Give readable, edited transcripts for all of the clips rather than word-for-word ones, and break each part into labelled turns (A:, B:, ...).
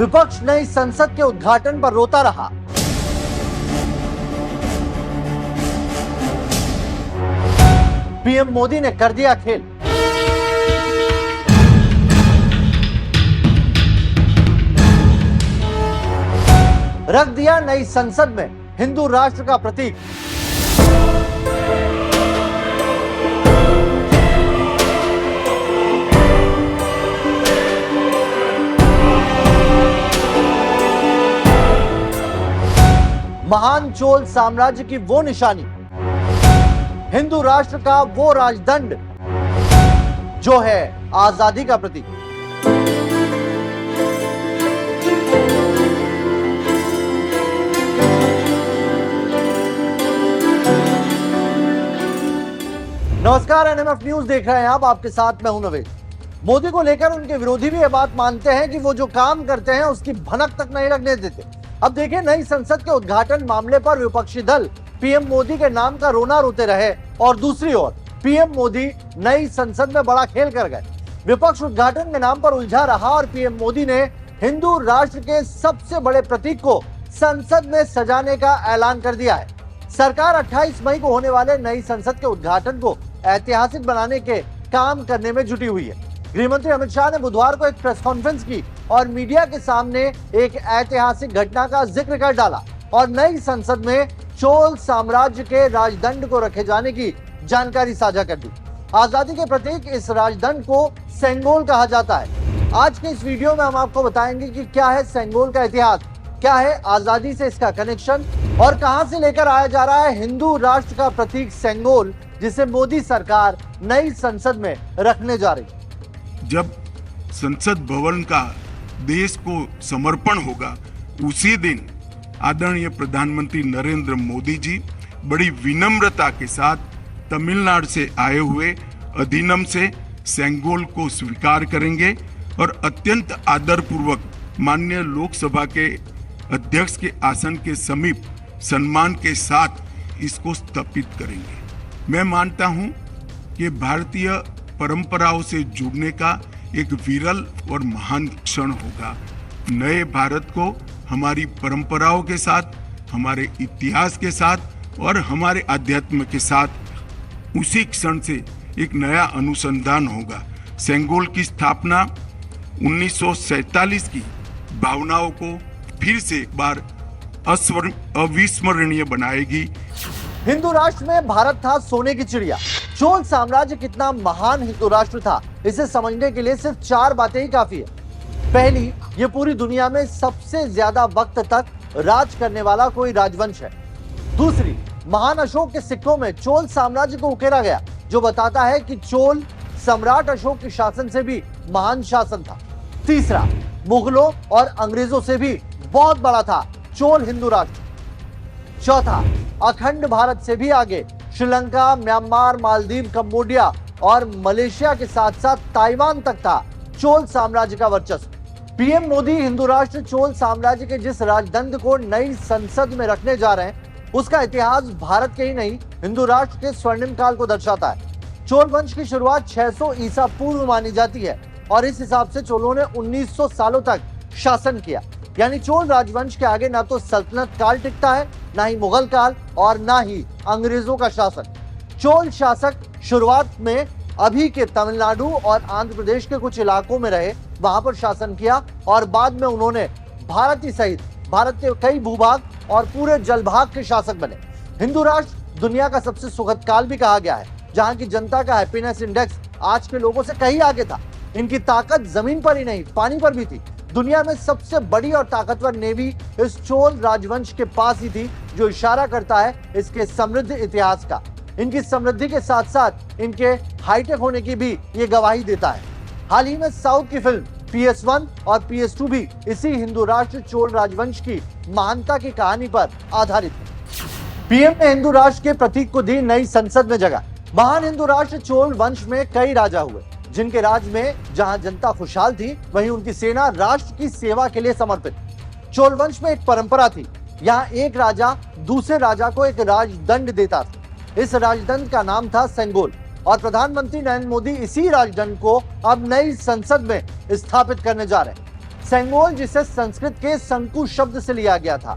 A: विपक्ष नई संसद के उद्घाटन पर रोता रहा। पीएम मोदी ने कर दिया खेल। रख दिया नई संसद में हिंदू राष्ट्र का प्रतीक। महान चोल साम्राज्य की वो निशानी, हिंदू राष्ट्र का वो राजदंड जो है आजादी का प्रतीक। नमस्कार, एनएमएफ न्यूज देख रहे हैं आप। आपके साथ मैं हूं नवेद। मोदी को लेकर उनके विरोधी भी यह बात मानते हैं कि वो जो काम करते हैं उसकी भनक तक नहीं लगने देते। अब देखिए, नई संसद के उद्घाटन मामले पर विपक्षी दल पीएम मोदी के नाम का रोना रोते रहे और दूसरी ओर पीएम मोदी नई संसद में बड़ा खेल कर गए। विपक्ष उद्घाटन के नाम पर उलझा रहा और पीएम मोदी ने हिंदू राष्ट्र के सबसे बड़े प्रतीक को संसद में सजाने का ऐलान कर दिया है। सरकार 28 मई को होने वाले नई संसद के उद्घाटन को ऐतिहासिक बनाने के काम करने में जुटी हुई है। गृह मंत्री अमित शाह ने बुधवार को एक प्रेस कॉन्फ्रेंस की और मीडिया के सामने एक ऐतिहासिक घटना का जिक्र कर डाला और नई संसद में चोल साम्राज्य के राजदंड को रखे जाने की जानकारी साझा कर दी। आजादी के प्रतीक इस राजदंड को सेंगोल कहा जाता है। आज के इस वीडियो में हम आपको बताएंगे कि क्या है सेंगोल का इतिहास, क्या है आजादी से इसका कनेक्शन और कहां से लेकर आया जा रहा है हिंदू राष्ट्र का प्रतीक सेंगोल, जिसे मोदी सरकार नई संसद में रखने जा रही।
B: जब संसद भवन का देश को समर्पण होगा, उसी दिन आदरणीय प्रधानमंत्री नरेंद्र मोदी जी बड़ी विनम्रता के साथ तमिलनाडु से आए हुए अधिनियम से सेंगोल को स्वीकार करेंगे और अत्यंत आदरपूर्वक माननीय लोकसभा के अध्यक्ष के आसन के समीप सम्मान के साथ इसको स्थापित करेंगे। मैं मानता हूं कि भारतीय परंपराओं से जुड़ने का एक विरल और महान क्षण होगा। नए भारत को हमारी परंपराओं के साथ, हमारे इतिहास के साथ और हमारे अध्यात्म के साथ उसी क्षण से एक नया अनुसंधान होगा। सेंगोल की स्थापना 1947 की भावनाओं को फिर से एक बार अविस्मरणीय बनाएगी।
A: हिंदू राष्ट्र में भारत था सोने की चिड़िया। चोल साम्राज्य कितना महान हिंदू राष्ट्र था, इसे समझने के लिए सिर्फ 4 बातें ही काफी है। पहली, ये पूरी दुनिया में सबसे ज्यादा वक्त तक राज करने वाला कोई राजवंश है। दूसरी, महान अशोक के सिक्कों में चोल साम्राज्य को उकेरा गया, जो बताता है कि चोल सम्राट अशोक के शासन से भी महान शासन था। तीसरा, मुगलों और अंग्रेजों से भी बहुत बड़ा था चोल हिंदू राष्ट्र। चौथा, अखंड भारत से भी आगे श्रीलंका, म्यांमार, मालदीव, कंबोडिया और मलेशिया के साथ साथ ताइवान तक था चोल साम्राज्य का वर्चस्व। पीएम मोदी हिंदू राष्ट्र चोल साम्राज्य के जिस राजदंड को नई संसद में रखने जा रहे हैं, उसका इतिहास भारत के ही नहीं, हिंदू राष्ट्र के स्वर्णिम काल को दर्शाता है। चोल वंश की शुरुआत 600 ईसा पूर्व मानी जाती है और इस हिसाब से चोलों ने 1900 सालों तक शासन किया। यानी चोल राजवंश के आगे ना तो सल्तनत काल टिकता है, ना ही मुगल काल और ना ही अंग्रेजों का शासन। चोल शासक शुरुआत में अभी के तमिलनाडु और आंध्र प्रदेश के कुछ इलाकों में रहे, वहां पर शासन किया और बाद में उन्होंने भारत ही सहित भारत के कई भूभाग और पूरे जलभाग के शासक बने। हिंदू राष्ट्र दुनिया का सबसे सुखद काल भी कहा गया है, जहां की जनता का हैप्पीनेस इंडेक्स आज के लोगों से कहीं आगे था। इनकी ताकत जमीन पर ही नहीं, पानी पर भी थी। दुनिया में सबसे बड़ी और ताकतवर नेवी इस चोल राजवंश के पास ही थी, जो इशारा करता है इसके समृद्ध इतिहास का। इनकी समृद्धि के साथ साथ इनके हाईटेक होने की भी ये गवाही देता है। हाल ही में साउथ की फिल्म PS1 और PS2 भी इसी हिंदू राष्ट्र चोल राजवंश की महानता की कहानी पर आधारित है। पीएम ने हिंदू राष्ट्र के प्रतीक को दी नई संसद में जगह। महान हिंदू राष्ट्र चोल वंश में कई राजा हुए, जिनके राज में जहां जनता खुशहाल थी, वहीं उनकी सेना राष्ट्र की सेवा के लिए समर्पित। चोल वंश में एक परंपरा थी, यहाँ एक राजा दूसरे राजा को एक राजदंड देता था। इस राजदंड का नाम था सेंगोल और प्रधानमंत्री नरेंद्र मोदी इसी राजदंड को अब नई संसद में स्थापित करने जा रहे हैं। सेंगोल जिसे संस्कृत के शंकु शब्द से लिया गया था।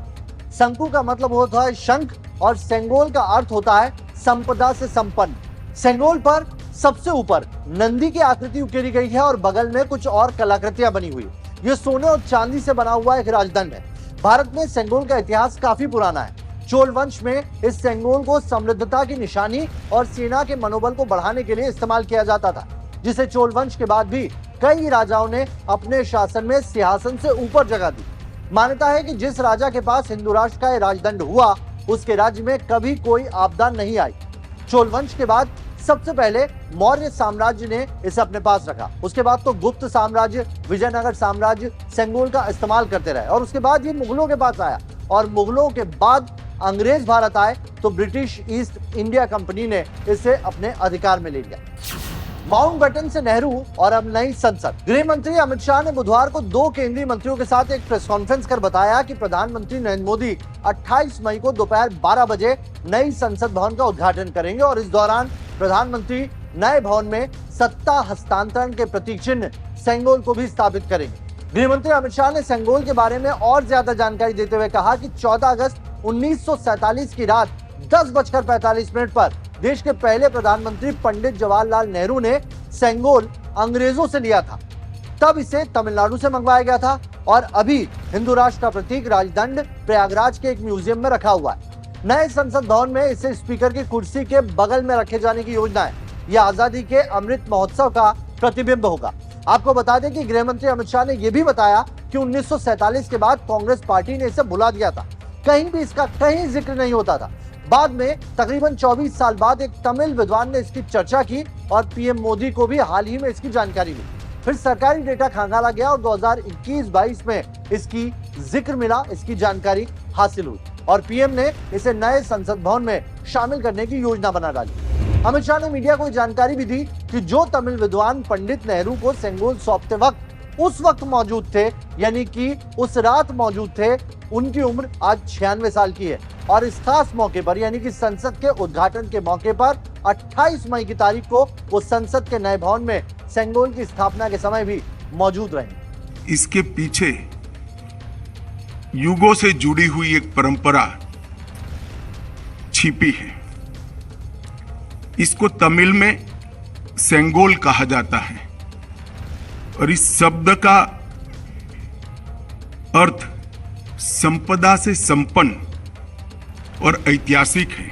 A: शंकु का मतलब होता है शंख और सेंगोल का अर्थ होता है संपदा से संपन्न। सेंगोल पर सबसे ऊपर नंदी की आकृति उकेरी गई है और बगल में कुछ और कलाकृतियां बनी हुई। ये सोने और चांदी से बना हुआ एक राजदंड है। भारत में सेंगोल का इतिहास काफी पुराना है। चोल वंश में इस सेंगोल को समृद्धता की निशानी और सेना के मनोबल को बढ़ाने के लिए इस्तेमाल किया जाता था, जिसे चोल वंश के बाद भी कई राजाओं ने अपने शासन में सिंहासन से ऊपर जगह दी। मान्यता है कि जिस राजा के पास हिंदू राष्ट्र का यह राजदंड हुआ, उसके राज्य में कभी कोई आपदा नहीं आई। चोल वंश के बाद सबसे पहले मौर्य साम्राज्य ने इसे अपने पास रखा। उसके बाद तो गुप्त साम्राज्य, विजयनगर साम्राज्य सेंगोल का इस्तेमाल करते रहे और उसके बाद ये मुगलों के पास आया और मुगलों के बाद अंग्रेज भारत आए तो ब्रिटिश ईस्ट इंडिया कंपनी ने इसे अपने अधिकार में ले लिया। माउंटबेटन से नेहरू और अब नई संसद। गृह मंत्री अमित शाह ने बुधवार को 2 केंद्रीय मंत्रियों के साथ एक प्रेस कॉन्फ्रेंस कर बताया कि प्रधानमंत्री नरेंद्र मोदी 28 मई को दोपहर 12 बजे नई संसद भवन का उद्घाटन करेंगे और इस दौरान प्रधानमंत्री नए भवन में सत्ता हस्तांतरण के प्रतीक चिन्ह सेंगोल को भी स्थापित करेंगे। गृह मंत्री अमित शाह ने सेंगोल के बारे में और ज्यादा जानकारी देते हुए कहा कि 14 अगस्त 1947 की रात 10:45 पर देश के पहले प्रधानमंत्री पंडित जवाहरलाल नेहरू ने सेंगोल अंग्रेजों से लिया था। तब इसे तमिलनाडु से मंगवाया गया था और अभी हिंदू राष्ट्र का प्रतीक राजदंड प्रयागराज के एक म्यूजियम में रखा हुआ है। नए संसद भवन में इसे स्पीकर की कुर्सी के बगल में रखे जाने की योजना है। यह आजादी के अमृत महोत्सव का प्रतिबिंब होगा। आपको बता दें कि गृह मंत्री अमित शाह ने यह भी बताया कि 1947 के बाद कांग्रेस पार्टी ने इसे भुला दिया था। कहीं भी इसका कहीं जिक्र नहीं होता था। बाद में तकरीबन 24 साल बाद एक तमिल विद्वान ने इसकी चर्चा की और पीएम मोदी को भी हाल ही में इसकी जानकारी मिली। फिर सरकारी डेटा खंगाला गया और 2021-22 में इसकी जिक्र मिला, इसकी जानकारी हासिल हुई और पीएम ने इसे नए संसद भवन में शामिल करने की योजना बना डाली। अमित शाह ने मीडिया को जानकारी भी दी कि जो तमिल विद्वान पंडित नेहरू को सेंगोल सौंपते वक्त उस वक्त मौजूद थे, यानी कि उस रात मौजूद थे, उनकी उम्र आज 96 साल की है और इस खास मौके पर यानी कि संसद के उद्घाटन के मौके पर 28 मई की तारीख को वो संसद के नए भवन में सेंगोल की स्थापना के समय भी मौजूद रहेंगे।
B: इसके पीछे युगों से जुड़ी हुई एक परंपरा छिपी है। इसको तमिल में सेंगोल कहा जाता है और इस शब्द का अर्थ संपदा से संपन्न और ऐतिहासिक है।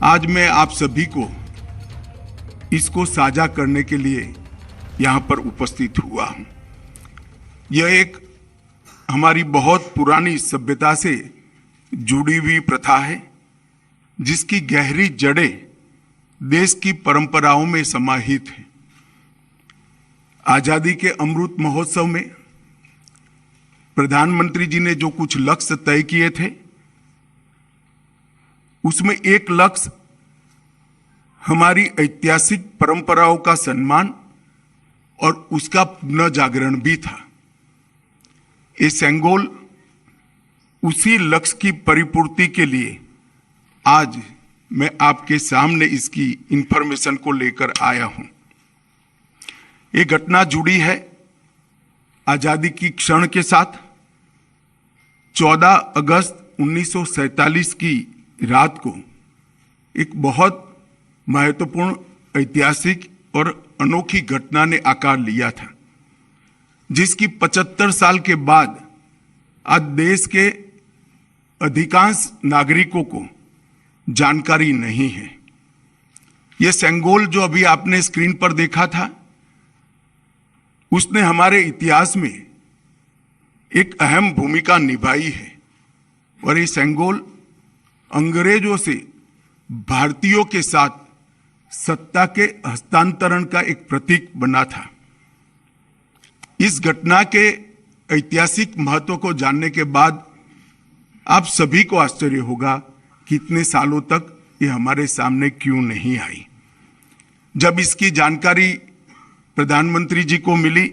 B: आज मैं आप सभी को इसको साझा करने के लिए यहां पर उपस्थित हुआ हूं। यह एक हमारी बहुत पुरानी सभ्यता से जुड़ी हुई प्रथा है, जिसकी गहरी जड़ें देश की परंपराओं में समाहित है। आजादी के अमृत महोत्सव में प्रधानमंत्री जी ने जो कुछ लक्ष्य तय किए थे, उसमें एक लक्ष्य हमारी ऐतिहासिक परंपराओं का सम्मान और उसका पुनः जागरण भी था। ये सेंगोल उसी लक्ष्य की परिपूर्ति के लिए आज मैं आपके सामने इसकी इंफॉर्मेशन को लेकर आया हूं। ये घटना जुड़ी है आजादी की क्षण के साथ। 14 अगस्त 1947 की रात को एक बहुत महत्वपूर्ण ऐतिहासिक और अनोखी घटना ने आकार लिया था, जिसकी 75 साल के बाद आज देश के अधिकांश नागरिकों को जानकारी नहीं है। यह सेंगोल जो अभी आपने स्क्रीन पर देखा था, उसने हमारे इतिहास में एक अहम भूमिका निभाई है और ये सेंगोल अंग्रेजों से भारतीयों के साथ सत्ता के हस्तांतरण का एक प्रतीक बना था। इस घटना के ऐतिहासिक महत्व को जानने के बाद आप सभी को आश्चर्य होगा कि इतने सालों तक ये हमारे सामने क्यों नहीं आई। जब इसकी जानकारी प्रधानमंत्री जी को मिली,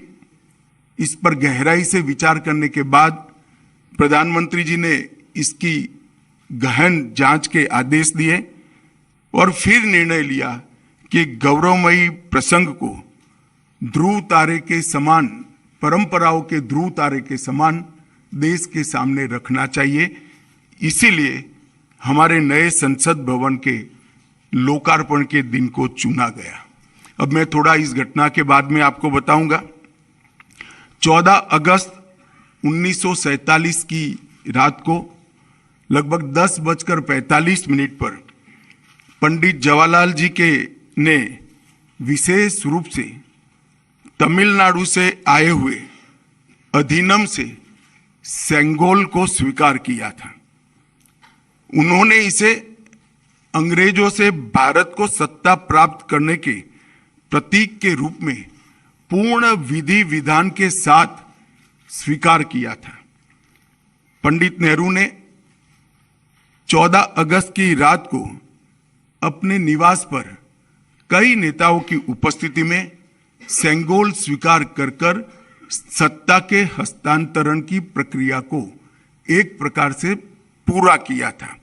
B: इस पर गहराई से विचार करने के बाद प्रधानमंत्री जी ने इसकी गहन जांच के आदेश दिए और फिर निर्णय लिया कि गौरवमयी प्रसंग को ध्रुव तारे के समान परंपराओं के ध्रुव तारे के समान देश के सामने रखना चाहिए। इसीलिए हमारे नए संसद भवन के लोकार्पण के दिन को चुना गया। अब मैं थोड़ा इस घटना के बाद में आपको बताऊंगा। 14 अगस्त 1947 की रात को लगभग 10:45 पर पंडित जवाहरलाल जी के ने विशेष रूप से तमिलनाडु से आए हुए अधिनम से सेंगोल को स्वीकार किया था। उन्होंने इसे अंग्रेजों से भारत को सत्ता प्राप्त करने के प्रतीक के रूप में पूर्ण विधि विधान के साथ स्वीकार किया था। पंडित नेहरू ने 14 अगस्त की रात को अपने निवास पर कई नेताओं की उपस्थिति में सेंगोल स्वीकार कर सत्ता के हस्तांतरण की प्रक्रिया को एक प्रकार से पूरा किया था।